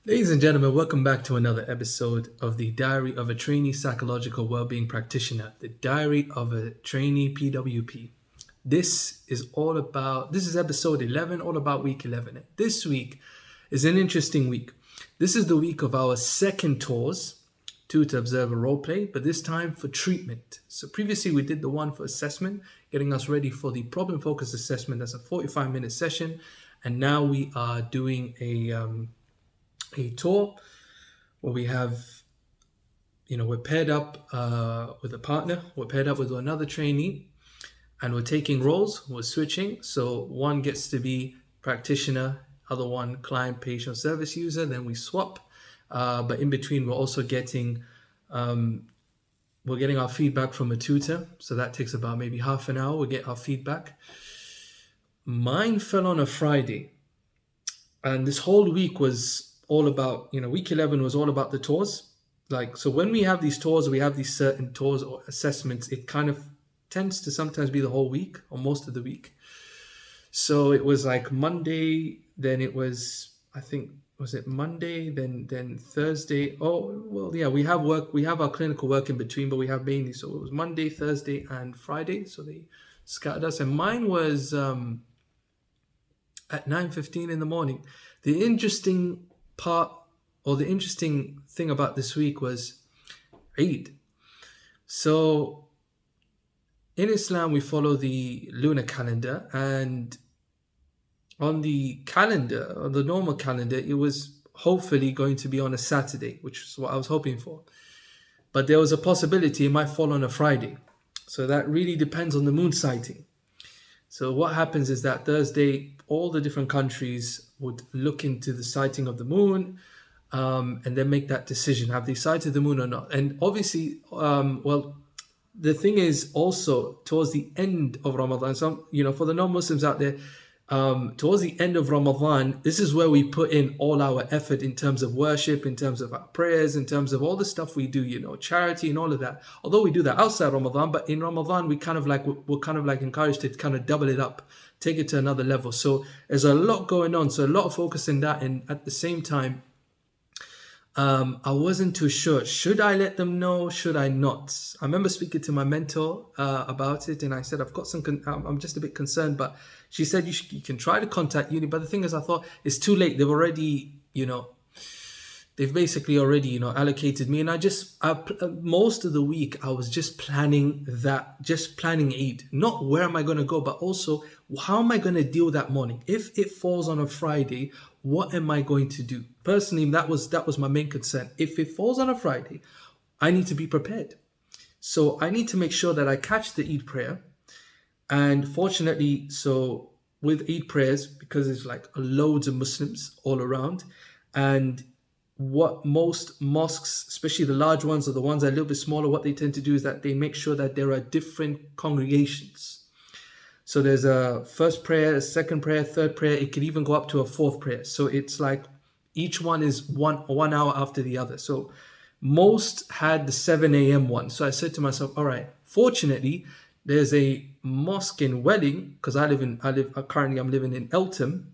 Ladies and gentlemen, welcome back to another episode of the Diary of a Trainee Psychological Wellbeing Practitioner, the Diary of a Trainee PWP. This is episode 11, all about week 11. This week is an interesting week. This is the week of our second tours, two to observe a role play, but this time for treatment. So previously we did the one for assessment, getting us ready for the problem focused assessment. That's a 45-minute session. And now we are doing a tour where we have, we're paired up with a partner, we're paired up with another trainee, and we're taking roles, we're switching. So one gets to be practitioner, other one client, patient, service user, then we swap. But in between, we're also getting our feedback from a tutor. So that takes about maybe half an hour. We get our feedback. Mine fell on a Friday. And this whole week was all about, week 11 was all about the tours. So when we have these tours, we have these certain tours or assessments, it kind of tends to sometimes be the whole week or most of the week. So it was like Monday, then it was, I think, was it Monday, then Thursday? Oh, well, yeah, we have our clinical work in between, but we have mainly, so it was Monday, Thursday, and Friday. So they scattered us. And mine was at 9:15 in the morning. The interesting thing about this week was Eid. So in Islam, we follow the lunar calendar, and on the normal calendar, it was hopefully going to be on a Saturday, which is what I was hoping for. But there was a possibility it might fall on a Friday. So that really depends on the moon sighting. So what happens is that Thursday, all the different countries would look into the sighting of the moon, and then make that decision: have they sighted the moon or not? And obviously, the thing is also towards the end of Ramadan. So for the non-Muslims out there, towards the end of Ramadan, this is where we put in all our effort in terms of worship, in terms of our prayers, in terms of all the stuff we do, charity and all of that. Although we do that outside Ramadan, but in Ramadan, we're kind of like encouraged to kind of double it up, take it to another level. So there's a lot going on. So a lot of focus in that. And at the same time, I wasn't too sure. Should I let them know? Should I not? I remember speaking to my mentor about it, and I said, I've got I'm just a bit concerned, but she said you can try to contact uni. But the thing is, I thought it's too late. They've already, they've basically already, allocated me. And most of the week, I was just planning Eid. Not where am I going to go, but also how am I going to deal that morning? If it falls on a Friday, what am I going to do? Personally, that was my main concern. If it falls on a Friday, I need to be prepared. So I need to make sure that I catch the Eid prayer. And fortunately, so with Eid prayers, because it's like loads of Muslims all around, and what most mosques, especially the large ones or the ones that are a little bit smaller, what they tend to do is that they make sure that there are different congregations. So there's a first prayer, a second prayer, third prayer. It could even go up to a fourth prayer. So it's like each one is one hour after the other. So most had the 7 a.m. one. So I said to myself, all right, fortunately, there's a mosque in Welling, because I'm living in Eltham,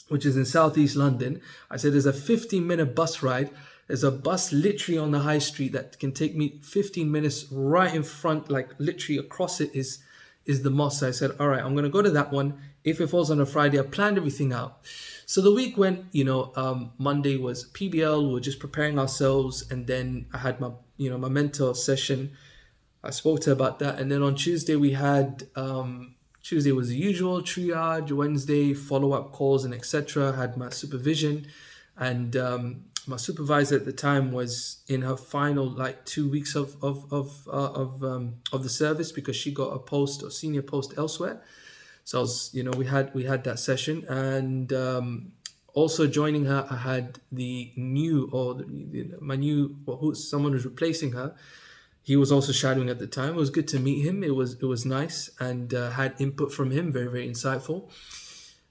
which is in southeast London. I said there's a 15-minute bus ride. There's a bus literally on the high street that can take me 15 minutes right in front, like literally across it is the mosque. So I said, all right, I'm going to go to that one. If it falls on a Friday, I planned everything out. So the week went, Monday was PBL. We were just preparing ourselves. And then I had my mentor session. I spoke to her about that. And then on Tuesday, we had, Tuesday was the usual triage, Wednesday, follow-up calls and etc. Had my supervision. And my supervisor at the time was in her final 2 weeks of the service, because she got a post or senior post elsewhere. So I was, we had that session, and also joining her, I had the new someone who's replacing her. He was also shadowing at the time. It was good to meet him. It was nice, and had input from him, very, very insightful.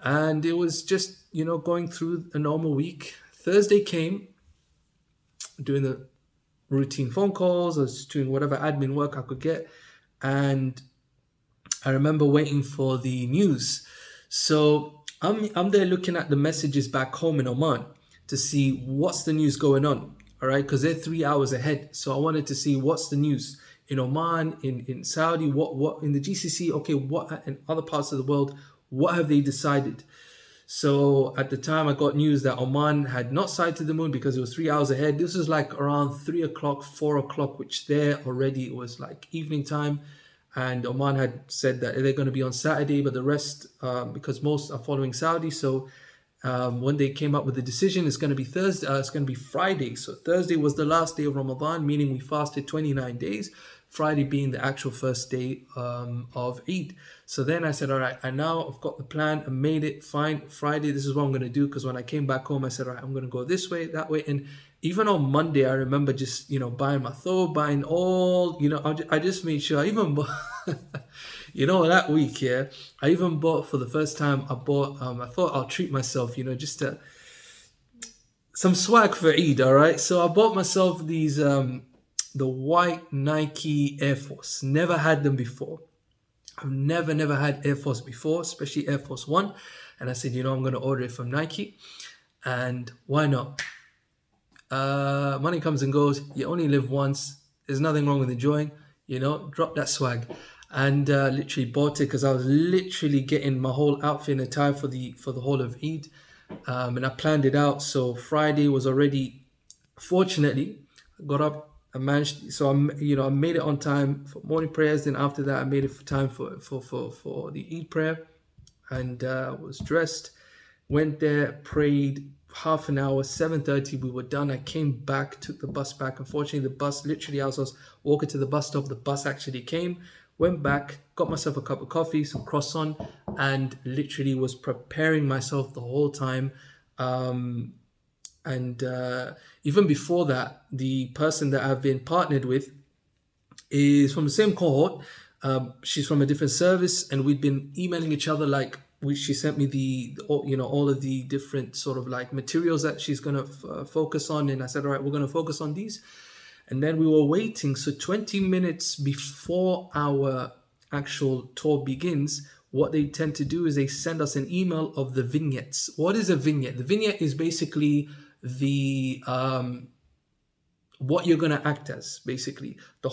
And it was just, going through a normal week. Thursday came, doing the routine phone calls. I was doing whatever admin work I could get. And I remember waiting for the news. So I'm there looking at the messages back home in Oman to see what's the news going on. All right, because they're 3 hours ahead. So I wanted to see what's the news in Oman, in Saudi, what in the GCC. Okay, what in other parts of the world? What have they decided? So at the time, I got news that Oman had not sighted the moon because it was 3 hours ahead. This was like around 3 o'clock, 4 o'clock, which there already it was like evening time. And Oman had said that they're going to be on Saturday, but the rest, because most are following Saudi. So when they came up with the decision, it's going to be Thursday, it's going to be Friday. So Thursday was the last day of Ramadan, meaning we fasted 29 days. Friday being the actual first day of Eid. So then I said, all right, I now I've got the plan, I made it, fine. Friday, this is what I'm going to do. Because when I came back home, I said, all right, I'm going to go this way, that way. And even on Monday, I remember just, buying my thawb, buying all, I just made sure I even bought, that week, yeah, I even bought for the first time, I thought I'll treat myself, just some swag for Eid, all right? So I bought myself these, the white Nike Air Force. Never had them before. I've never had Air Force before, especially Air Force One. And I said, I'm going to order it from Nike. And why not? Money comes and goes. You only live once. There's nothing wrong with enjoying. Drop that swag. And literally bought it because I was literally getting my whole outfit and attire for the whole of Eid. And I planned it out. So Friday was already, fortunately, I got up. I managed, so I made it on time for morning prayers. Then after that, I made it for time for the Eid prayer, and was dressed, went there, prayed half an hour. 7:30 we were done. I came back, took the bus back. Unfortunately, the bus literally as I was walking to the bus stop, the bus actually came. Went back, got myself a cup of coffee, some croissant, and literally was preparing myself the whole time. And even before that, the person that I've been partnered with is from the same cohort. She's from a different service, and we'd been emailing each other. She sent me all of the different sort of like materials that she's gonna focus on, and I said, all right, we're gonna focus on these. And then we were waiting. So 20 minutes before our actual tour begins, what they tend to do is they send us an email of the vignettes. What is a vignette? The vignette is basically the what you're gonna act as. Basically, the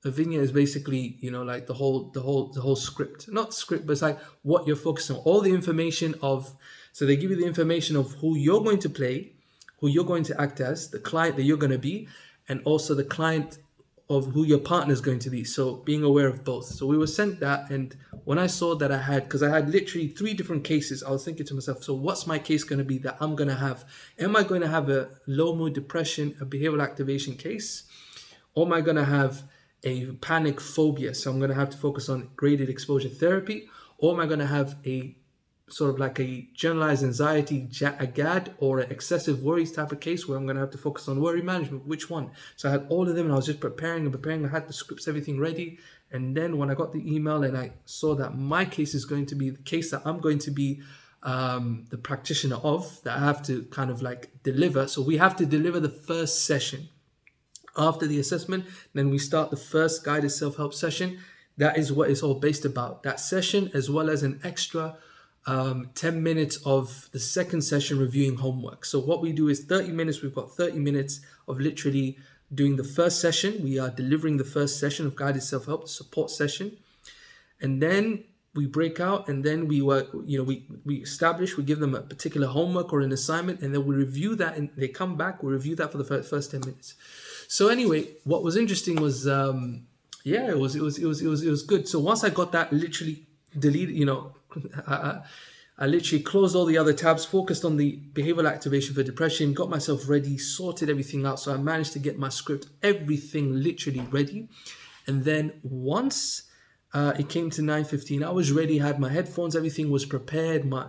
vignette is basically like the whole script. Not script, but it's like what you're focusing on. All the information of. So they give you the information of who you're going to play, who you're going to act as, the client that you're going to be, and also the client of who your partner is going to be. So being aware of both. So we were sent that, and when I saw that because I had literally 3 different cases, I was thinking to myself, so what's my case going to be that I'm going to have? Am I going to have a low mood depression, a behavioral activation case? Or am I going to have a panic phobia? So I'm going to have to focus on graded exposure therapy. Or am I going to have a sort of like a generalized anxiety, a GAD, or an excessive worries type of case where I'm going to have to focus on worry management? Which one? So I had all of them, and I was just preparing. I had the scripts, everything ready. And then when I got the email and I saw that my case is going to be the case that I'm going to be the practitioner of, that I have to kind of like deliver. So we have to deliver the first session. After the assessment, then we start the first guided self-help session. That is what it's all based about. That session, as well as an extra 10 minutes of the second session reviewing homework. So what we do is 30 minutes. We've got 30 minutes of literally doing the first session. We are delivering the first session of guided self-help, the support session. And then we break out, and then we work, we establish, we give them a particular homework or an assignment, and then we review that, and they come back, we review that for the first 10 minutes. So anyway, what was interesting was, it was good. So once I got that literally deleted, I literally closed all the other tabs, focused on the behavioral activation for depression, got myself ready, sorted everything out. So I managed to get my script, everything literally ready. And then once it came to 9:15, I was ready, had my headphones, everything was prepared, my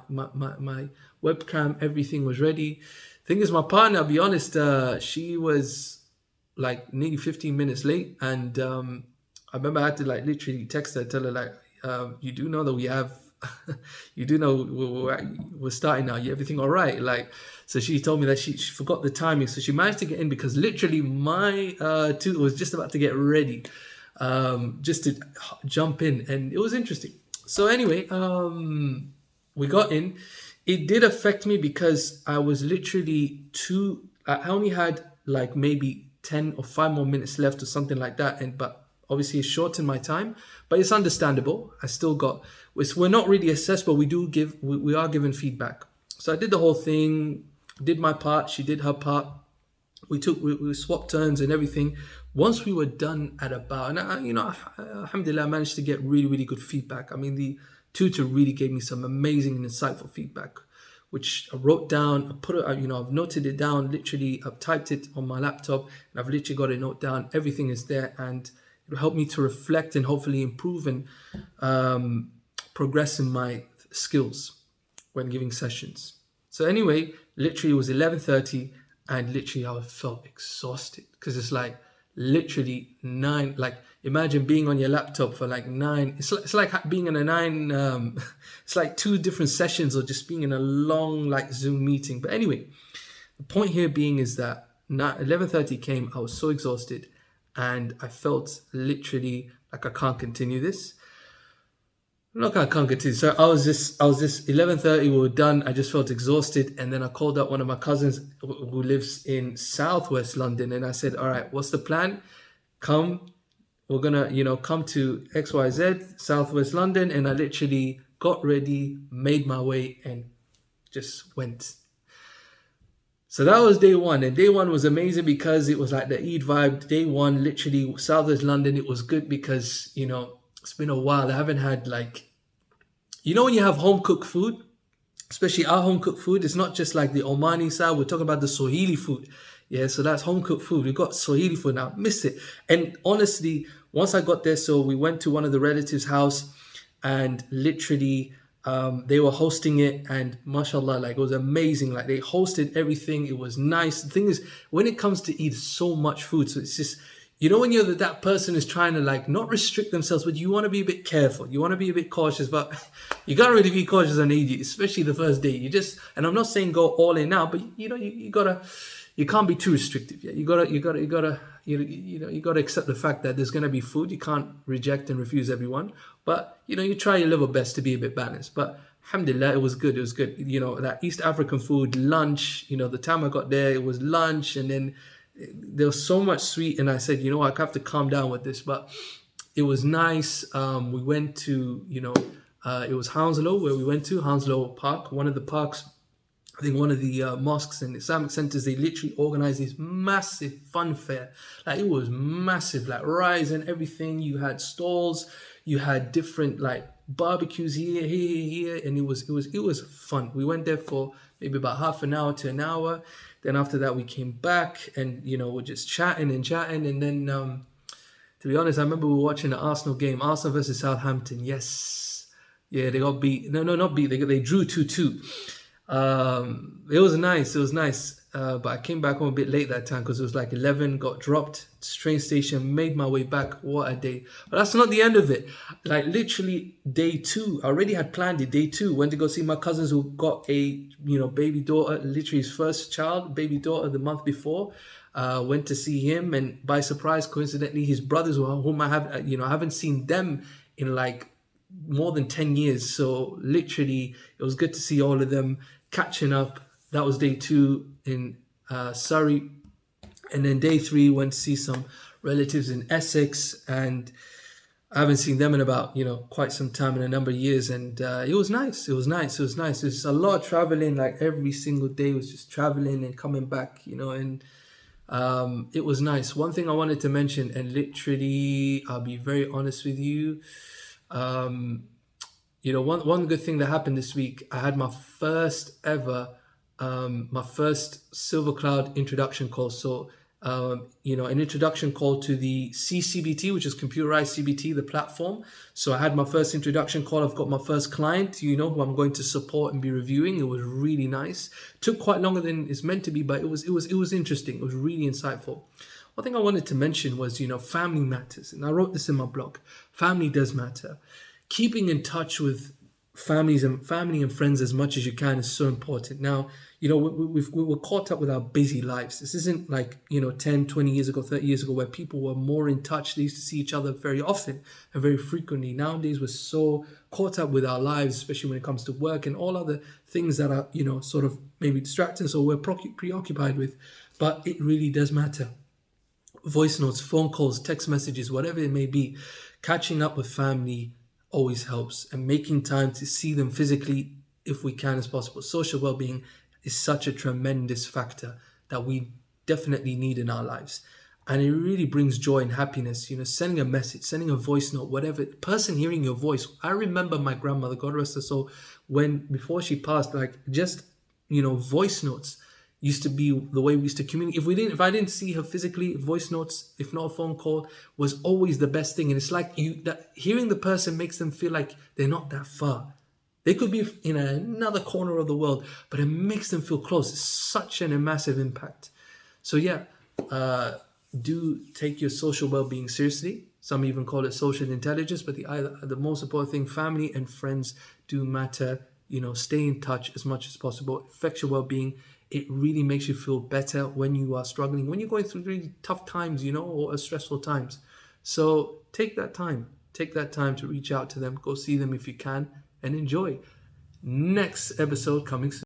webcam, everything was ready. Thing is, my partner, I'll be honest, she was like nearly 15 minutes late. And I remember I had to like literally text her, tell her like, you do know that we have, you do know we're starting now. Everything all right? Like, so she told me that she forgot the timing, so she managed to get in because literally my tutor was just about to get ready, just to jump in, and it was interesting. So anyway, we got in. It did affect me because I was literally I only had like maybe 10 or 5 more minutes left or something like that. And but obviously it shortened my time, but it's understandable. I still got, we're not really assessed, but we are given feedback. So I did the whole thing, did my part, she did her part. We swapped turns and everything. Once we were done at about, and alhamdulillah, I managed to get really, really good feedback. I mean, the tutor really gave me some amazing and insightful feedback, which I wrote down. I put it, I've noted it down. Literally, I've typed it on my laptop, and I've literally got a note down. Everything is there, and it'll help me to reflect and hopefully improve and progress in my skills when giving sessions. So anyway, literally it was 11:30, and literally I felt exhausted because it's like literally nine. Like imagine being on your laptop for like nine. It's like being in a nine. It's like 2 different sessions or just being in a long like Zoom meeting. But anyway, the point here being is that 11:30 came. I was so exhausted, and I felt literally like I can't continue this. Look, I can't continue. So I was just 11:30. We were done. I just felt exhausted, and then I called up one of my cousins who lives in Southwest London, and I said, "All right, what's the plan? Come, we're gonna, come to XYZ Southwest London." And I literally got ready, made my way, and just went. So that was day one, and day one was amazing because it was like the Eid vibe. Day one, literally Southwest London. It was good because it's been a while. I haven't had like. When you have home cooked food, especially our home cooked food, it's not just like the Omani side. We're talking about the Swahili food. Yeah, so that's home cooked food. We've got Swahili food now. Missed it. And honestly, once I got there, so we went to one of the relatives' house, and literally they were hosting it, and mashallah, like it was amazing. Like they hosted everything. It was nice. The thing is, when it comes to eat so much food, so it's just when you're that person is trying to like not restrict themselves, but you want to be a bit careful, you want to be a bit cautious, but you can't really be cautious on Eid, especially the first day. And I'm not saying go all in now, but you can't be too restrictive. Yeah, you gotta accept the fact that there's gonna be food. You can't reject and refuse everyone, but you try your level best to be a bit balanced. But alhamdulillah, it was good. It was good. That East African food, lunch. The time I got there, it was lunch, and then there was so much sweet, and I said, I have to calm down with this, but it was nice. We went to, it was Hounslow where we went to, Hounslow Park, one of the parks. I think one of the mosques and Islamic centers, they literally organized this massive fun fair. Like it was massive, like rides and everything. You had stalls, you had different like barbecues here, and it was fun. We went there for maybe about half an hour to an hour. Then after that, we came back, and we're just chatting, and then to be honest, I remember we were watching the Arsenal game, Arsenal versus Southampton. Yes, yeah, they got beat. No, not beat. They drew 2-2. It was nice. It was nice. But I came back home a bit late that time because it was like 11, got dropped, train station, made my way back. What a day. But that's not the end of it. Like literally day 2, I already had planned it. Day 2, went to go see my cousins who got a, baby daughter, literally his first child, baby daughter the month before. Went to see him, and by surprise, coincidentally, his brothers whom I have, I haven't seen them in like more than 10 years. So literally it was good to see all of them catching up. That was day 2 in Surrey, and then day 3 went to see some relatives in Essex, and I haven't seen them in about quite some time, in a number of years, and it was nice. It was a lot of traveling. Like every single day was just traveling and coming back, and it was nice. One thing I wanted to mention, and literally I'll be very honest with you, one good thing that happened this week, I had my first ever, my first Silver Cloud introduction call. So, an introduction call to the CCBT, which is computerized CBT, the platform. So I had my first introduction call. I've got my first client, who I'm going to support and be reviewing. It was really nice. Took quite longer than it's meant to be, but it was interesting. It was really insightful. One thing I wanted to mention was, family matters. And I wrote this in my blog. Family does matter. Keeping in touch with family and friends as much as you can is so important. Now, we're caught up with our busy lives. This isn't like 10, 20 years ago, 30 years ago, where people were more in touch. They used to see each other very often and very frequently. Nowadays we're so caught up with our lives, especially when it comes to work and all other things that are sort of maybe distracting us or we're preoccupied with. But it really does matter. Voice notes, phone calls, text messages, whatever it may be, catching up with family always helps, and making time to see them physically if we can as possible. Social well-being is such a tremendous factor that we definitely need in our lives. And it really brings joy and happiness, sending a message, sending a voice note, whatever, person hearing your voice. I remember my grandmother, God rest her soul, before she passed, like just, voice notes used to be the way we used to communicate. If I didn't see her physically, voice notes, if not a phone call, was always the best thing. And it's like that hearing the person makes them feel like they're not that far. They could be in another corner of the world, but it makes them feel close. It's such a massive impact. So yeah, do take your social well-being seriously. Some even call it social intelligence, but the most important thing, family and friends do matter. Stay in touch as much as possible. It affects your well-being. It really makes you feel better when you are struggling, when you're going through really tough times, or stressful times. So take that time. Take that time to reach out to them. Go see them if you can and enjoy. Next episode coming soon.